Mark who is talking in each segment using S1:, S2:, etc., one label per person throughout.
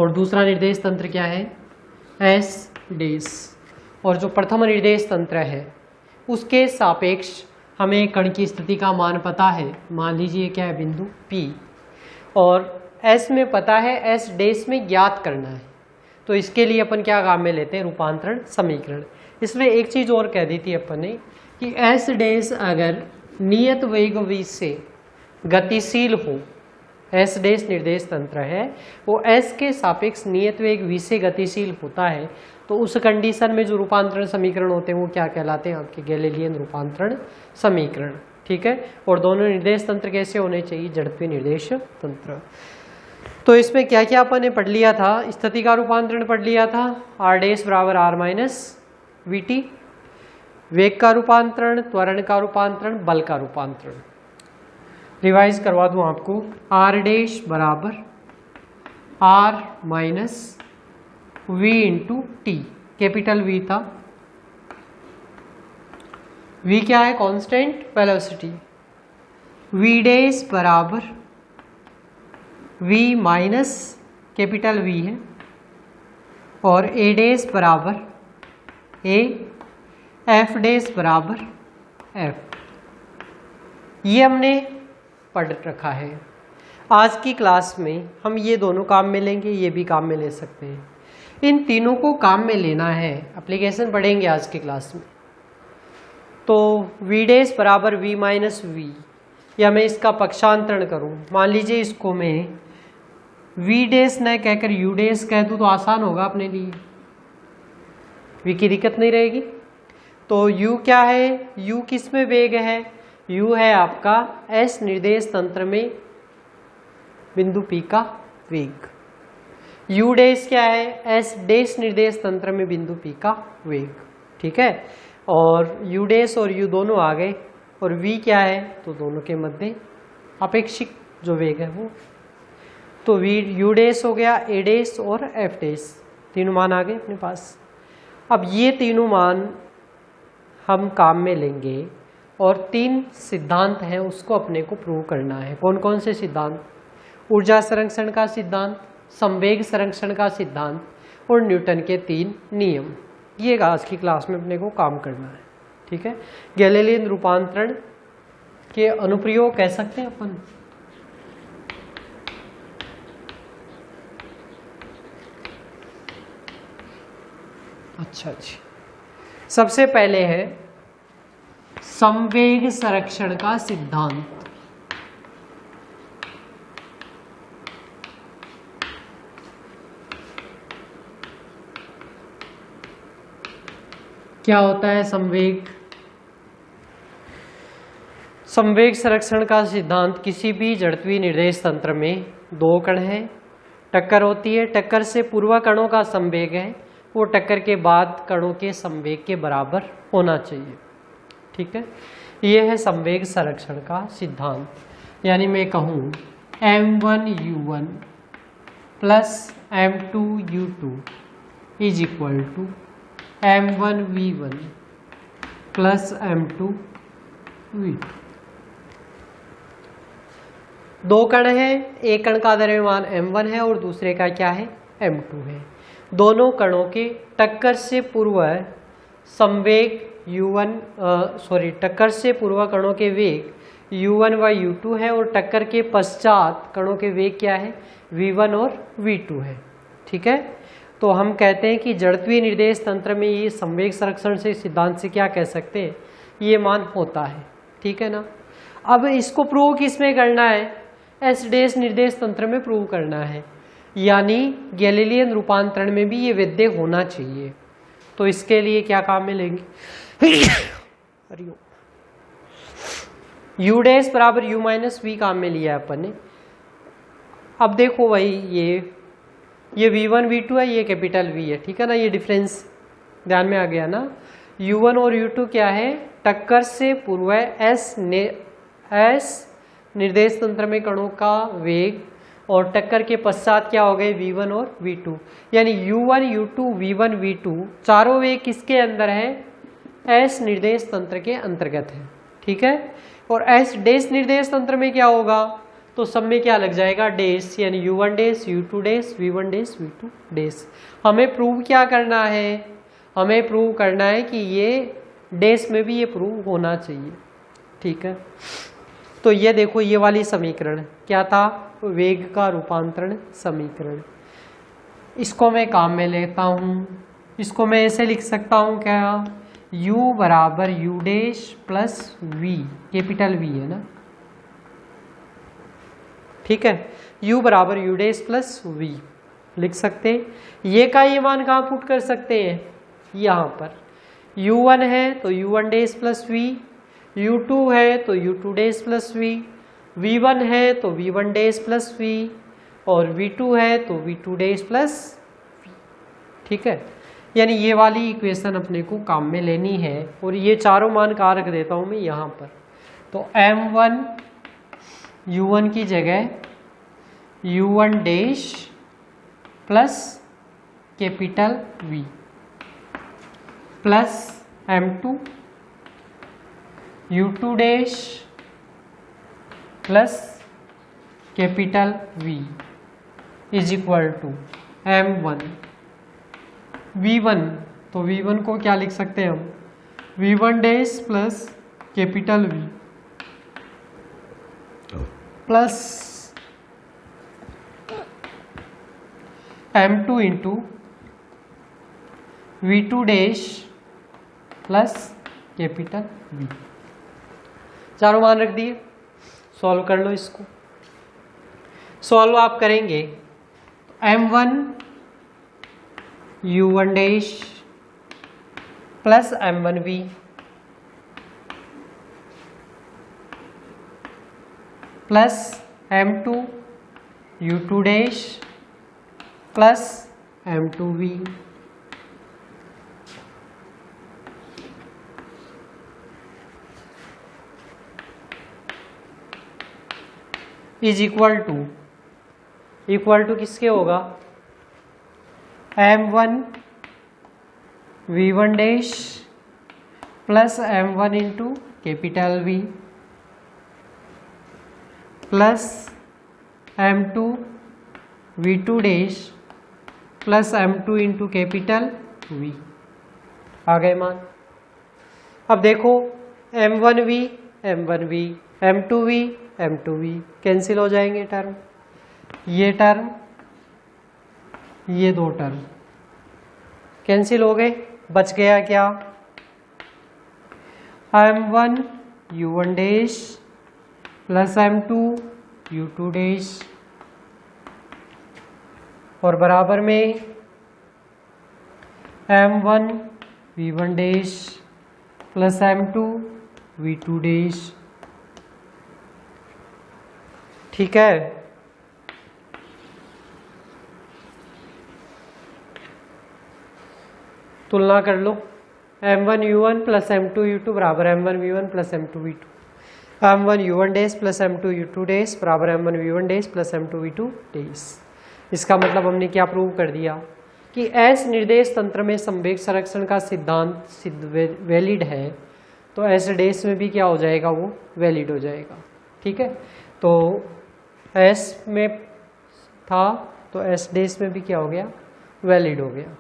S1: और दूसरा निर्देश तंत्र क्या है, एस डेस। और जो प्रथम निर्देश तंत्र है उसके सापेक्ष हमें कण की स्थिति का मान पता है, मान लीजिए क्या है, बिंदु P, और S में पता है, S डेस में ज्ञात करना है। तो इसके लिए अपन क्या काम में लेते हैं, रूपांतरण समीकरण। इसमें एक चीज और कह दी थी अपन ने कि S डेस अगर नियत वेग v से गतिशील हो, S डेस निर्देश तंत्र है, वो S के सापेक्ष नियत वेग v से गतिशील होता है, तो उस कंडीशन में जो रूपांतरण समीकरण होते हैं वो क्या कहलाते हैं, आपके गैलीलियन रूपांतरण समीकरण। ठीक है। और दोनों निर्देश तंत्र कैसे होने चाहिए, जड़त्वीय निर्देश तंत्र। तो इसमें क्या क्या अपन ने पढ़ लिया था, स्थिति का रूपांतरण पढ़ लिया था, आर डेस बराबर आर माइनस वी टी, वेग का रूपांतरण, त्वरण का रूपांतरण, बल का रूपांतरण। रिवाइज करवा दूं आपको, आर डैश बराबर r minus v into t, capital v था, वी क्या है, कांस्टेंट वेलोसिटी, वी डैश बराबर वी माइनस कैपिटल वी है, और ए डैश बराबर ए, एफ डैश बराबर एफ। ये हमने पढ़ रखा है। आज की क्लास में हम ये दोनों काम में लेंगे, ये भी काम में ले सकते हैं। इन तीनों को काम में लेना है, एप्लीकेशन पढ़ेंगे आज की क्लास में। तो वी डैश बराबर वी माइनस वी, या मैं इसका पक्षांतरण करूं, मान लीजिए इसको मैं वी डैश न कहकर यू डैश कह दूं तो आसान होगा अपने लिए, वी की दिक्कत नहीं रहेगी। तो u क्या है, u किस में वेग है, u है आपका s निर्देश तंत्र में बिंदु P का वेग, u डैश क्या है, s डैश निर्देश तंत्र में बिंदु P का वेग। ठीक है। और u डैश और u दोनों आ गए, और v क्या है, तो दोनों के मध्य अपेक्षिक जो वेग है वो, तो v u डैश हो गया, a डैश और f डैश, तीनों मान आ गए अपने पास। अब ये तीनों मान हम काम में लेंगे, और तीन सिद्धांत हैं उसको अपने को प्रूव करना है। कौन कौन से सिद्धांत, ऊर्जा संरक्षण का सिद्धांत, संवेग संरक्षण का सिद्धांत, और न्यूटन के तीन नियम। ये आज की क्लास में अपने को काम करना है। ठीक है। गैलीलियन रूपांतरण के अनुप्रयोग कह सकते हैं अपन। अच्छा जी, सबसे पहले है संवेग संरक्षण का सिद्धांत। क्या होता है संवेग, संवेग संरक्षण का सिद्धांत, किसी भी जड़त्वीय निर्देश तंत्र में दो कण हैं, टक्कर होती है, टक्कर से पूर्व कणों का संवेग है वो टक्कर के बाद कणों के संवेग के बराबर होना चाहिए। ठीक है। ये है संवेग संरक्षण का सिद्धांत। यानी मैं कहूँ m1u1 plus m2u2 is equal to m1v1 plus m2v2। दो कण है, एक कण का द्रव्यमान m1 है और दूसरे का क्या है, m2 है। दोनों कणों के टक्कर से पूर्व संवेग टक्कर से पूर्व कणों के वेग u1 व u2 है, और टक्कर के पश्चात कणों के वेग क्या है, v1 और v2 है। ठीक है। तो हम कहते हैं कि जड़त्वीय निर्देश तंत्र में ये संवेग संरक्षण से सिद्धांत से क्या कह सकते हैं, ये मान होता है। ठीक है ना। अब इसको प्रूव किसमें करना है, एस डैश निर्देश तंत्र में प्रूव करना है, यानी गैलीलियन रूपांतरण में भी ये वैध होना चाहिए। तो इसके लिए क्या काम में लेंगे, u डैश बराबर u माइनस वी काम में लिया है अपन ने। अब देखो भाई ये v1 v2 है, ये कैपिटल V है। ठीक है ना, ये डिफरेंस ध्यान में आ गया ना। u1 और u2 क्या है, टक्कर से पूर्व s निर्देश तंत्र में कणों का वेग, और टक्कर के पश्चात क्या हो गए, v1 और v2। यानी u1 u2 v1 v2 चारों वेग किसके अंदर है, s निर्देश तंत्र के अंतर्गत है। ठीक है। और s डैश निर्देश तंत्र में क्या होगा, तो सब में क्या लग जाएगा, डेस, यानी u1 डेस, u2 डेस, v1 डेस, v2 डेस। हमें प्रूव क्या करना है, हमें प्रूव करना है कि ये डेस में भी ये प्रूव होना चाहिए। ठीक है, तो ये देखो ये वाली समीकरण क्या था, वेग का रूपांतरण समीकरण। इसको मैं काम में लेता हूँ, इसको मैं ऐसे लिख सकता हूँ क्या, u बराबर u dash plus v, capital V है ना, ठीक है, u बराबर u डैश प्लस v लिख सकते हैं। ये का ये मान कहाँ पुट कर सकते हैं, यहाँ पर u1 है तो u1 dash plus v, u2 है तो u2 dash plus v, v1 है तो v1 डैश प्लस v, और v2 है तो v2 डैश प्लस v। ठीक है, यानी ये वाली इक्वेशन अपने को काम में लेनी है, और ये चारों मान कहाँ रख देता हूँ मैं यहाँ पर। तो m1 u1 की जगह u1 dash plus capital V plus m2 u2 dash plus capital V is equal to m1 v1, तो v1 को क्या लिख सकते हैं हम, v1 dash plus capital V plus m2 into v2 dash plus capital V। चारों मान रख दिए, सॉल्व कर लो इसको। सॉल्व आप करेंगे m1 u1 dash plus m1v plus m2 u2 dash plus m2v is equal to किसके होगा, m1 v1 dash plus m1 into capital V plus m2 v2 dash plus m2 into capital V। आ गए मान। अब देखो m1v m1v, m2v m2v cancel हो जाएंगे term, ये टर्म ये दो टर्म कैंसिल हो गए, बच गया क्या, m1 u1 dash plus m2 u2 dash, और बराबर में m1 v1 dash plus m2 v2 dash. ठीक है, तुलना कर लो, m1 u1 plus m2 u2 बराबर m1 v1 plus m2 v2, m1 u1 dash plus m2 u2 dash बराबर m1 v1 dash plus m2 v2 dash. इसका मतलब हमने क्या प्रूव कर दिया कि एस निर्देश तंत्र में संवेग संरक्षण का सिद्धांत सिद्ध वैलिड है, तो एस डैश में भी क्या हो जाएगा, वो वैलिड हो जाएगा। ठीक है, तो एस में था तो एस डैश में भी क्या हो गया, वैलिड हो गया।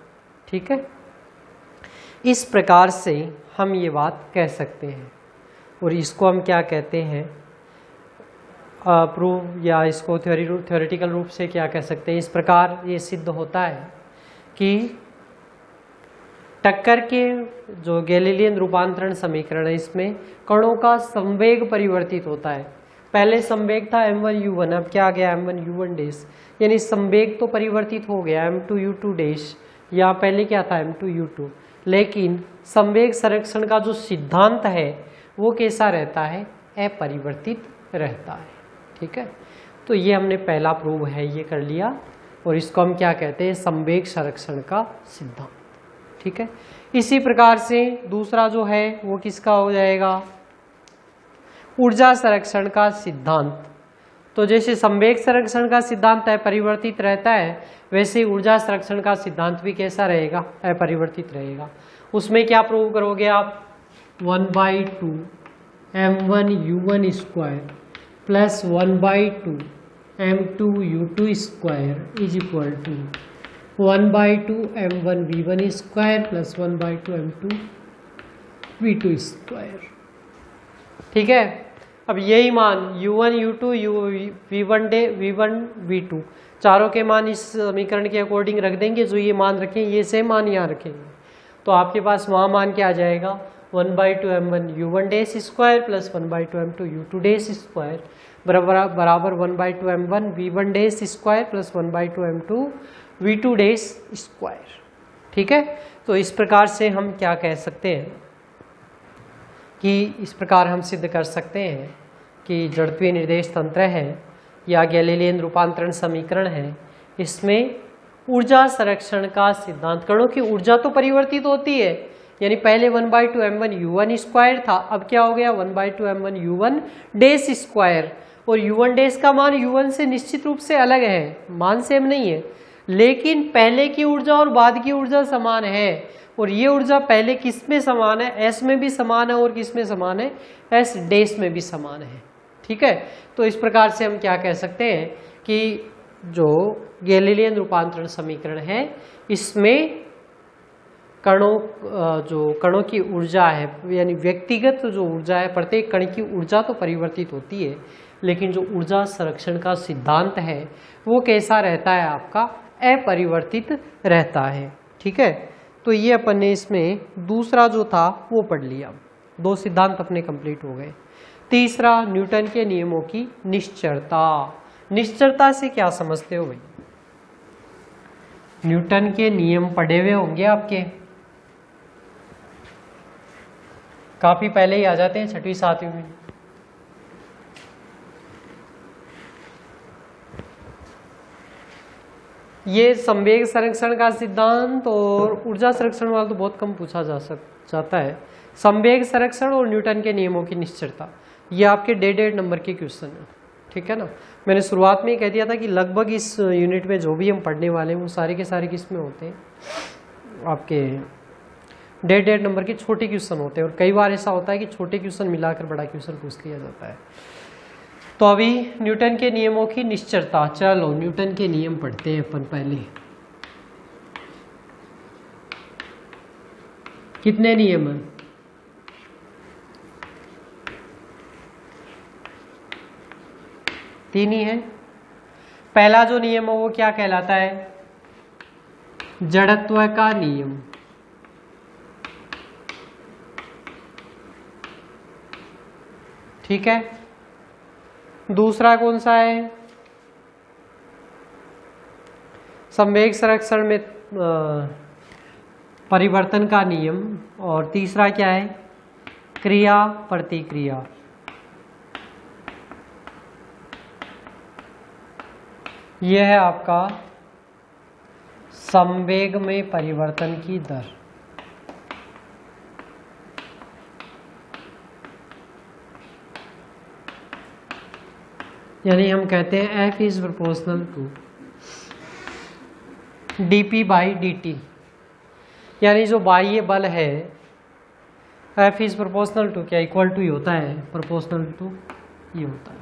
S1: ठीक है, इस प्रकार से हम ये बात कह सकते हैं, और इसको हम क्या कहते हैं, प्रूव, या इसको थ्योरेटिकल रूप से क्या कह सकते हैं। इस प्रकार ये सिद्ध होता है कि टक्कर के जो गैलीलियन रूपांतरण समीकरण है, इसमें कणों का संवेग परिवर्तित होता है। पहले संवेग था m1 u1, अब क्या आ गया m1 u1 डैश, यानी संवेग तो परिवर्तित हो गया m2 u2 डैश, या पहले क्या था m2 u2, लेकिन संवेग संरक्षण का जो सिद्धांत है वो कैसा रहता है, अपरिवर्तित रहता है। ठीक है, तो ये हमने पहला प्रूव है ये कर लिया, और इसको हम क्या कहते हैं, संवेग संरक्षण का सिद्धांत। ठीक है, इसी प्रकार से दूसरा जो है वो किसका हो जाएगा, ऊर्जा संरक्षण का सिद्धांत। तो जैसे संवेग संरक्षण का सिद्धांत अपरिवर्तित रहता है, वैसे ऊर्जा संरक्षण का सिद्धांत भी कैसा रहेगा, अपरिवर्तित रहेगा। उसमें क्या प्रूव करोगे आप, 1/2 m1 u1 square plus 1/2 m2u2 square is equal to 1/2 m1v1 square plus 1/2 m2 v2 square. ठीक है, अब यही मान u1 u2 v1 v2 चारों के मान इस समीकरण के अकॉर्डिंग रख देंगे। जो ये मान रखें ये सेम मान यहाँ रखेंगे, तो आपके पास वहाँ मान क्या आ जाएगा 1/2 m1 u1 dash square plus 1/2 m2 u2 dash square बराबर 1/2 m1 v1 dash square plus 1/2 m2 v2 dash square. ठीक है, तो इस प्रकार से हम क्या कह सकते हैं कि इस प्रकार हम सिद्ध कर सकते हैं कि जड़त्वीय निर्देश तंत्र है या गैलीलियन रूपांतरण समीकरण है, इसमें ऊर्जा संरक्षण का सिद्धांत, कणों की ऊर्जा तो परिवर्तित होती है, यानी पहले 1/2 m1 u1 स्क्वायर था, अब क्या हो गया 1/2 m1 u1 डैश स्क्वायर, और u1 डैश का मान u1 से निश्चित रूप से अलग है, मान सेम नहीं है, लेकिन पहले की ऊर्जा और बाद की ऊर्जा समान है। और ये ऊर्जा पहले किस में समान है, S में भी समान है, और किस में समान है, S डैश में भी समान है। ठीक है, तो इस प्रकार से हम क्या कह सकते हैं कि जो गैलीलियन रूपांतरण समीकरण है इसमें कणों की ऊर्जा है, यानी व्यक्तिगत जो ऊर्जा है, प्रत्येक कण की ऊर्जा तो परिवर्तित होती है, लेकिन जो ऊर्जा संरक्षण का सिद्धांत है वो कैसा रहता है, आपका अपरिवर्तित रहता है। ठीक है, तो ये अपन ने इसमें दूसरा जो था वो पढ़ लिया, दो सिद्धांत अपने कंप्लीट हो गए। तीसरा न्यूटन के नियमों की निश्चरता। निश्चरता से क्या समझते हो भाई? न्यूटन के नियम पढ़े हुए होंगे आपके, काफी पहले ही आ जाते हैं, 6वीं 7वीं में। ये संवेग संरक्षण का सिद्धांत और ऊर्जा संरक्षण वाला तो बहुत कम पूछा जाता है। संवेग संरक्षण और न्यूटन के नियमों की निश्चरता, ये आपके 1.5 नंबर के क्वेश्चन है। ठीक है ना, मैंने शुरुआत में ही कह दिया था कि लगभग इस यूनिट में जो भी हम पढ़ने वाले हैं वो सारे के सारे किस में होते हैं, आपके 1.5 नंबर के छोटे क्वेश्चन होते हैं। और कई बार ऐसा होता है कि छोटे क्वेश्चन मिलाकर बड़ा क्वेश्चन पूछ लिया जाता है। तो अभी न्यूटन के नियमों की निश्चरता, चलो न्यूटन के नियम पढ़ते हैं अपन पहले। कितने नियम हैं? 3 ही है। पहला जो नियम है वो क्या कहलाता है? जड़त्व का नियम। ठीक है, दूसरा कौन सा है? संवेग संरक्षण में परिवर्तन का नियम। और तीसरा क्या है? क्रिया प्रतिक्रिया। यह है आपका संवेग में परिवर्तन की दर। यानी हम कहते हैं F is proportional to dp/dt, यानी जो बाह्य बल है F इज प्रोपोर्शनल टू क्या इक्वल टू ही होता है, प्रोपोर्शनल टू ये होता है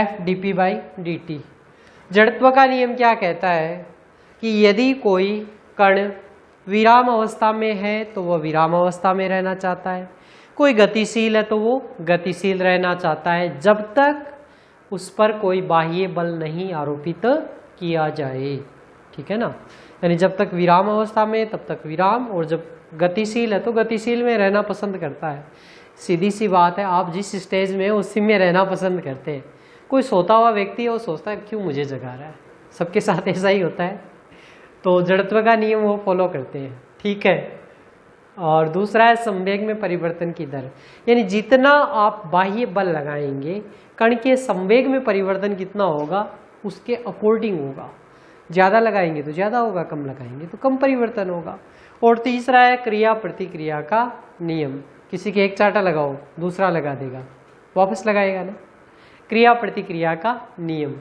S1: F dp/dt। जड़त्व का नियम क्या कहता है कि यदि कोई कण विराम अवस्था में है तो वह विराम अवस्था में रहना चाहता है, कोई गतिशील है तो वो गतिशील रहना चाहता है, जब तक उस पर कोई बाह्य बल नहीं आरोपित किया जाए। ठीक है ना, यानी जब तक विराम अवस्था में तब तक विराम, और जब गतिशील है तो गतिशील में रहना पसंद करता है। सीधी सी बात है, आप जिस स्टेज में उसी में रहना पसंद करते हैं। कोई सोता हुआ व्यक्ति है वो सोचता है क्यों मुझे जगा रहा है, सबके साथ ऐसा ही होता है। तो जड़त्व का नियम वो फॉलो करते हैं। ठीक है, और दूसरा है संवेग में परिवर्तन की दर, यानी जितना आप बाह्य बल लगाएंगे कण के संवेग में परिवर्तन कितना होगा उसके अकॉर्डिंग होगा। ज़्यादा लगाएंगे तो ज़्यादा होगा, कम लगाएंगे तो कम परिवर्तन होगा। और तीसरा है क्रिया प्रतिक्रिया का नियम। किसी के एक चाटा लगाओ दूसरा लगा देगा, वापस लगाएगा ना। क्रिया प्रतिक्रिया का नियम,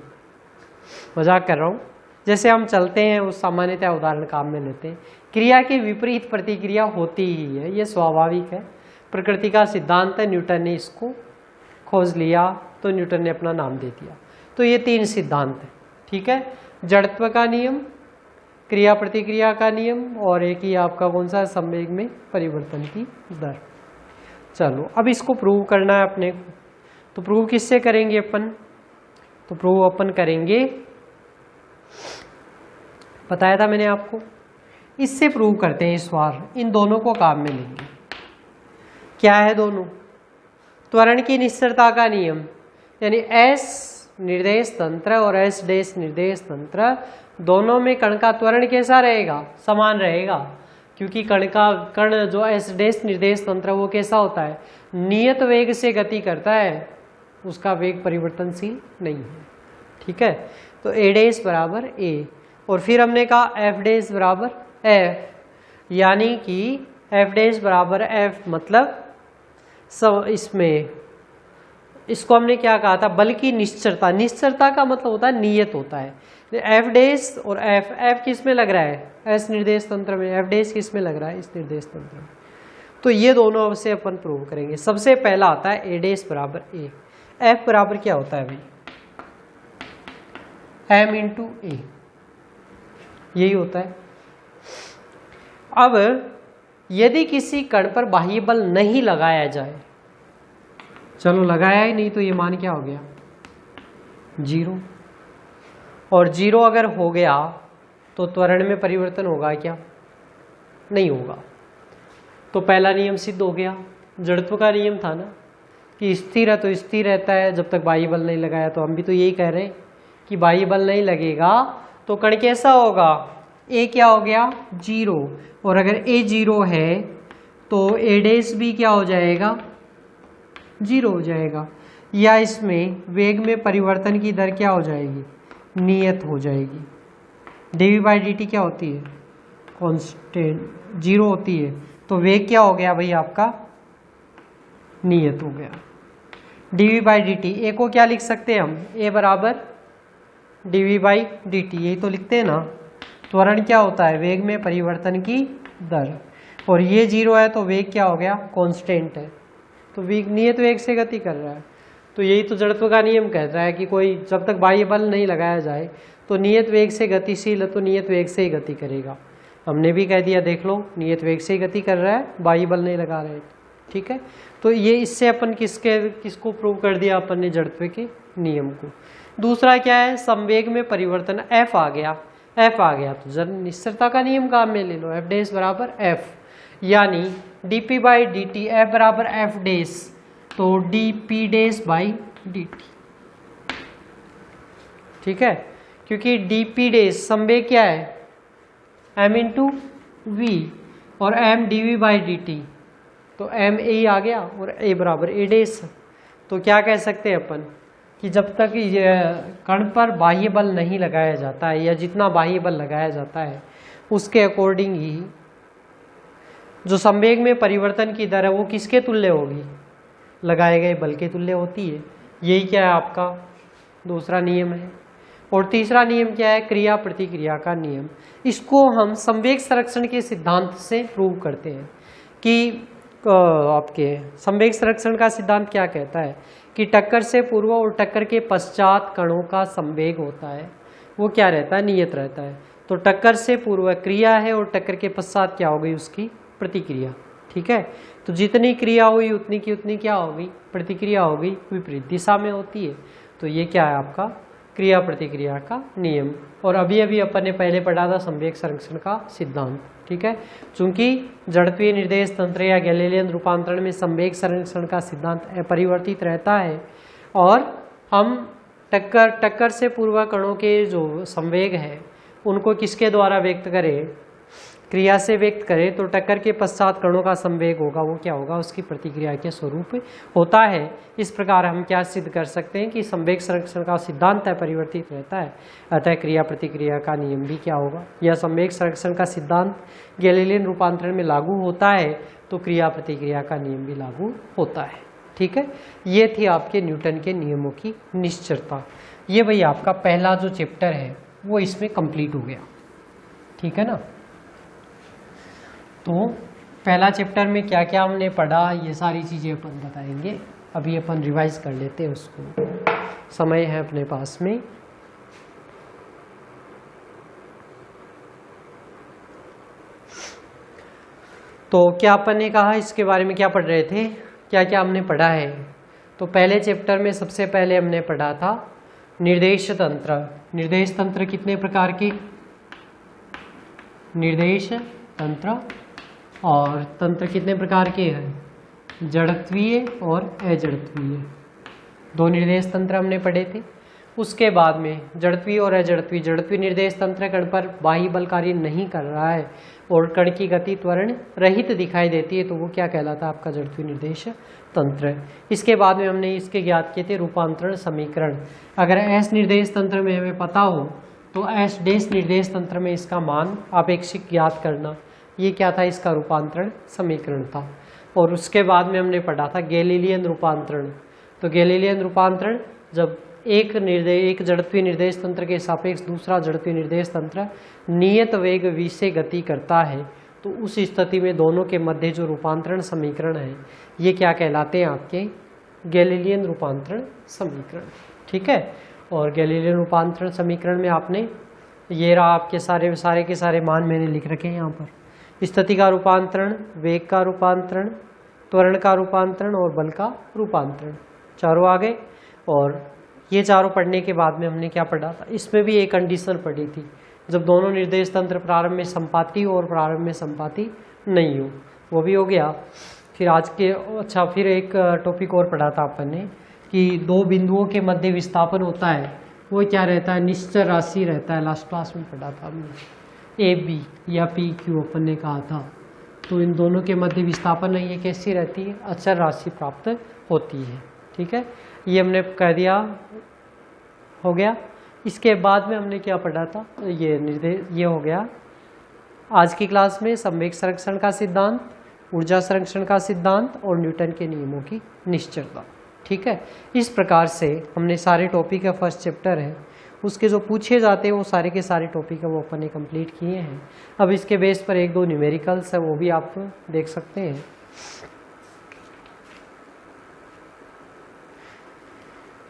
S1: मजाक कर रहा हूँ। जैसे हम चलते हैं उस सामान्यतः उदाहरण काम में लेते हैं, क्रिया के विपरीत प्रतिक्रिया होती ही है, ये स्वाभाविक है, प्रकृति का सिद्धांत है, न्यूटन ने इसको खोज लिया तो न्यूटन ने अपना नाम दे दिया। तो ये 3 सिद्धांत है, ठीक है, जड़त्व का नियम, क्रिया प्रतिक्रिया का नियम, और एक ही आपका कौन सा, संवेग में परिवर्तन की दर। चलो अब इसको प्रूव करना है अपने को। तो प्रूव किससे करेंगे अपन? तो प्रूव अपन करेंगे, बताया था मैंने आपको, इससे प्रूव करते हैं इस बार। इन दोनों को काम में लेंगे। क्या है दोनों? त्वरण की निश्चरता का नियम, यानी एस निर्देश तंत्र और एस डैश निर्देश तंत्र, दोनों में कण का त्वरण कैसा रहेगा? समान रहेगा, क्योंकि कण जो एस डैश निर्देश तंत्र वो कैसा होता है? नियत वेग से गति करता है, उसका वेग परिवर्तनशील नहीं है, ठीक है। तो ए डैश बराबर ए, और फिर हमने कहा एफ डैश बराबर एफ, यानी कि एफ डैश बराबर एफ, मतलब सब इसमें इसको हमने क्या कहा था? बल की निश्चरता। निश्चरता का मतलब होता है नियत होता है। एफ डैश और एफ, एफ किस में लग रहा है? एस निर्देश तंत्र में। एफ डैश किस में लग रहा है? इस निर्देश तंत्र में। तो ये दोनों अब से अपन प्रूव करेंगे। सबसे पहला आता है ए डैश बराबर ए। एफ बराबर क्या होता है भाई? एम इंटू ए, यही होता है। अब यदि किसी कण पर बाह्य बल नहीं लगाया जाए, चलो लगाया ही नहीं, तो ये मान क्या हो गया? 0। और 0 अगर हो गया तो त्वरण में परिवर्तन होगा क्या? नहीं होगा। तो पहला नियम सिद्ध हो गया। जड़त्व का नियम था ना कि स्थिर है तो स्थिर रहता है जब तक बाह्य बल नहीं लगाया। तो हम भी तो यही कह रहे हैं कि बाह्य बल नहीं लगेगा तो कण कैसा होगा? ए क्या हो गया? 0। और अगर ए 0 है तो ए डैश भी क्या हो जाएगा? 0 हो जाएगा। या इसमें वेग में परिवर्तन की दर क्या हो जाएगी? नियत हो जाएगी। dv बाई dt क्या होती है? कांस्टेंट 0 होती है। तो वेग क्या हो गया भाई आपका? नियत हो गया। dv बाई dt, ए को क्या लिख सकते हैं हम? ए बराबर dv बाई dt, यही तो लिखते हैं ना। त्वरण क्या होता है? वेग में परिवर्तन की दर। और ये 0 है तो वेग क्या हो गया? कांस्टेंट है, तो वेग नियत वेग से गति कर रहा है। तो यही तो जड़त्व का नियम कहता है कि कोई जब तक बाह्य बल नहीं लगाया जाए तो नियत वेग से गतिशील है, तो नियत वेग से ही गति करेगा। हमने भी कह दिया, देख लो, नियत वेग से ही गति कर रहा है, बाह्य बल नहीं लगा रहे, ठीक है। तो ये इससे अपन किसको प्रूव कर दिया? अपन ने जड़त्व के नियम को। दूसरा क्या है? संवेग में परिवर्तन। एफ आ गया, एफ आ गया तो निश्चरता का नियम काम में ले लो। एफ डैश बराबर एफ, यानी dp बाई dt, एफ बराबर एफ डैश, तो dp डैश बाई dt, ठीक है। क्योंकि dp डैश संवेग क्या है? m इंटू वी, और m dv बाई dt, तो m a आ गया, और a बराबर a डैश। तो क्या कह सकते हैं अपन कि जब तक कण पर बाह्य बल नहीं लगाया जाता है, या जितना बाह्य बल लगाया जाता है उसके अकॉर्डिंग ही जो संवेग में परिवर्तन की दर है वो किसके तुल्य होगी? लगाए गए बल के तुल्य होती है। यही क्या है आपका दूसरा नियम है। और तीसरा नियम क्या है? क्रिया प्रतिक्रिया का नियम। इसको हम संवेग संरक्षण के सिद्धांत से प्रूव करते हैं कि आपके संवेग संरक्षण का सिद्धांत क्या कहता है कि टक्कर से पूर्व और टक्कर के पश्चात कणों का संवेग होता है, वो क्या रहता है? नियत रहता है। तो टक्कर से पूर्व क्रिया है और टक्कर के पश्चात क्या हो गई? उसकी प्रतिक्रिया, ठीक है। तो जितनी क्रिया हुई उतनी की उतनी क्या होगी? प्रतिक्रिया होगी, विपरीत दिशा में होती है। तो ये क्या है आपका? क्रिया प्रतिक्रिया का नियम। और अभी अभी अपन ने पहले पढ़ा था संवेग संरक्षण का सिद्धांत, ठीक है। चूंकि जड़त्वीय निर्देश तंत्र या गैलीलियन रूपांतरण में संवेग संरक्षण का सिद्धांत अपरिवर्तित रहता है, और हम टक्कर से पूर्व कणों के जो संवेग है उनको किसके द्वारा व्यक्त करें? क्रिया से व्यक्त करें, तो टक्कर के पश्चात कणों का संवेग होगा, वो क्या होगा? उसकी प्रतिक्रिया के स्वरूप होता है। इस प्रकार हम क्या सिद्ध कर सकते हैं कि संवेग संरक्षण का सिद्धांत परिवर्तित रहता है, अतः क्रिया प्रतिक्रिया का नियम भी क्या होगा? या संवेग संरक्षण का सिद्धांत गैलीलियन रूपांतरण में लागू होता है तो क्रिया प्रतिक्रिया का नियम भी लागू होता है, ठीक है। ये थी आपके न्यूटन के नियमों की निश्चरता। ये भाई आपका पहला जो चैप्टर है वो इसमें कंप्लीट हो गया, ठीक है ना। तो पहला चैप्टर में क्या क्या हमने पढ़ा ये सारी चीज़ें अपन बताएंगे। अभी अपन रिवाइज कर लेते हैं उसको। समय है अपने पास में। तो क्या अपन ने कहा, इसके बारे में क्या पढ़ रहे थे, क्या क्या हमने पढ़ा है। तो पहले चैप्टर में सबसे पहले हमने पढ़ा था निर्देश तंत्र। निर्देश तंत्र कितने प्रकार के, निर्देश तंत्र, और तंत्र कितने प्रकार के हैं, जड़त्वीय और अजड़त्वीय। दो निर्देश तंत्र हमने पढ़े थे। उसके बाद में जड़त्वीय और अजड़त्वीय। जड़त्वीय निर्देश तंत्र कण पर बाह्य बल कार्य नहीं कर रहा है और कण की गति त्वरण रहित दिखाई देती है, तो वो क्या कहलाता है, आपका जड़त्वीय निर्देश तंत्र। इसके बाद में हमने इसके ज्ञात किए थे रूपांतरण समीकरण। अगर एस निर्देश तंत्र में हमें पता हो तो एस डैश निर्देश तंत्र में इसका मान आपेक्षिक ज्ञात करना, ये क्या था, इसका रूपांतरण समीकरण था। और उसके बाद में हमने पढ़ा था गैलीलियन रूपांतरण। तो गैलीलियन रूपांतरण, जब एक जड़त्वीय निर्देश तंत्र के सापेक्ष दूसरा जड़त्वीय निर्देश तंत्र नियत वेग v से गति करता है, तो उस स्थिति में दोनों के मध्य जो रूपांतरण समीकरण है, ये क्या कहलाते हैं, आपके गैलीलियन रूपांतरण समीकरण। ठीक है। और गैलीलियन रूपांतरण समीकरण में आपने, ये रहा आपके सारे के सारे मान मैंने लिख रखे हैं यहाँ पर। स्थिति का रूपांतरण, वेग का रूपांतरण, त्वरण का रूपांतरण और बल का रूपांतरण, चारों आ गए। और ये चारों पढ़ने के बाद में हमने क्या पढ़ा था, इसमें भी एक कंडीशन पढ़ी थी, जब दोनों निर्देश तंत्र प्रारंभ में संपाती हो और प्रारंभ में संपाती नहीं हो, वो भी हो गया। फिर आज के फिर एक टॉपिक और पढ़ा था अपन ने कि दो बिंदुओं के मध्य विस्थापन होता है, वो क्या रहता है, निश्चर राशि रहता है। लास्ट क्लास में पढ़ा था हमने, ए बी या पी क्यू अपन ने कहा था। तो इन दोनों के मध्य विस्थापन नहीं है, कैसी रहती है, अचर राशि प्राप्त होती है। ठीक है, ये हमने कह दिया, हो गया। इसके बाद में हमने क्या पढ़ा था, ये हो गया आज की क्लास में संवेग संरक्षण का सिद्धांत, ऊर्जा संरक्षण का सिद्धांत और न्यूटन के नियमों की निश्चलता। ठीक है, इस प्रकार से हमने सारे टॉपिक का फर्स्ट चैप्टर है, उसके जो पूछे जाते हैं वो सारे के सारे टॉपिक है वो अपन ने कंप्लीट किए हैं। अब इसके बेस पर एक दो न्यूमेरिकल्स है, वो भी आप देख सकते हैं।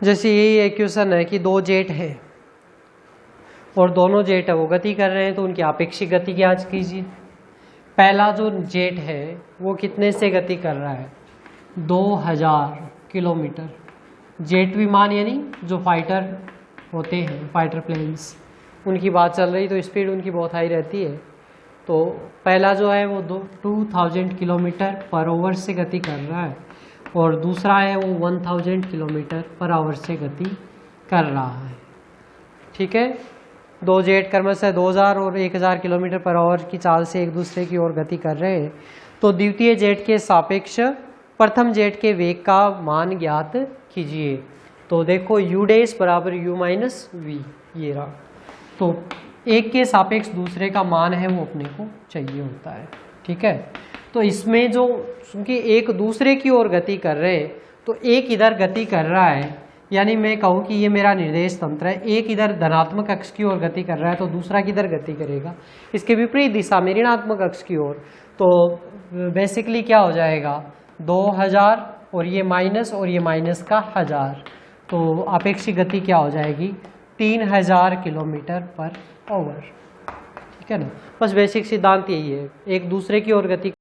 S1: जैसे यही इक्वेशन है कि दो जेट है और दोनों जेट है वो गति कर रहे हैं, तो उनकी आपेक्षिक गति ज्ञात कीजिए। पहला जो जेट है वो कितने से गति कर रहा है, 2000 किलोमीटर। जेट विमान यानी जो फाइटर होते हैं, फाइटर प्लेन्स, उनकी बात चल रही, तो स्पीड उनकी बहुत हाई रहती है। तो पहला जो है वो 2000 किलोमीटर पर आवर से गति कर रहा है और दूसरा है वो 1000 किलोमीटर पर आवर से गति कर रहा है। ठीक है, दो जेट क्रमशः से 2000 और 1000 किलोमीटर पर आवर की चाल से एक दूसरे की ओर गति कर रहे हैं। तो द्वितीय जेट के सापेक्ष प्रथम जेट के वेग का मान ज्ञात कीजिए। तो देखो u डैश बराबर u माइनस वी, ये रहा। तो एक के सापेक्ष दूसरे का मान है वो अपने को चाहिए होता है। ठीक है, तो इसमें जो क्योंकि एक दूसरे की ओर गति कर रहे हैं, तो एक इधर गति कर रहा है, यानी मैं कहूँ कि ये मेरा निर्देश तंत्र है, एक इधर धनात्मक अक्ष की ओर गति कर रहा है तो दूसरा किधर गति करेगा, इसके विपरीत दिशा में ऋणात्मक अक्ष की ओर। तो बेसिकली क्या हो जाएगा, 2000 और ये माइनस का 1000, तो आपेक्षिक गति क्या हो जाएगी, 3000 किलोमीटर पर आवर। ठीक है ना, बस बेसिक सिद्धांत यही है, एक दूसरे की ओर गति